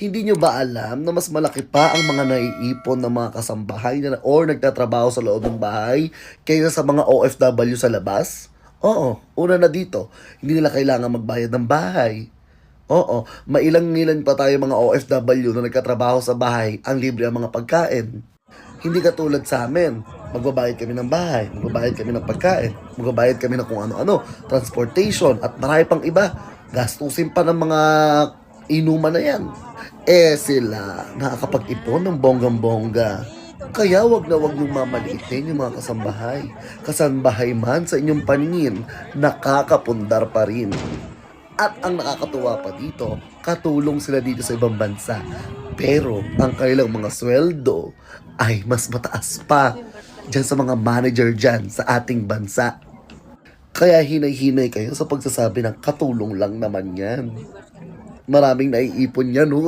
Hindi nyo ba alam na mas malaki pa ang mga naiipon ng mga kasambahay na or nagtatrabaho sa loob ng bahay kaysa sa mga OFW sa labas? Oo, una na dito, hindi nila kailangan magbayad ng bahay. Oo, mailang-ilan pa tayo mga OFW na nagkatrabaho sa bahay, ang libre ang mga pagkain. Hindi katulad sa amin, magbabayad kami ng bahay, magbabayad kami ng pagkain, magbabayad kami ng kung ano-ano, transportation at marami pang iba. Gastusin pa ng mga inuman na yan. Eh sila, nakakapag-ipon ng bonggang-bongga. Kaya wag na wag niyong mamaliitin yung mga kasambahay. Kasambahay man sa inyong paningin, nakakapundar pa rin. At ang nakakatuwa pa dito, katulong sila dito sa ibang bansa. Pero ang kanilang mga sweldo ay mas mataas pa dyan sa mga manager dyan sa ating bansa. Kaya hinay-hinay kayo sa pagsasabi ng katulong lang naman yan. Maraming naiipon yan, ho.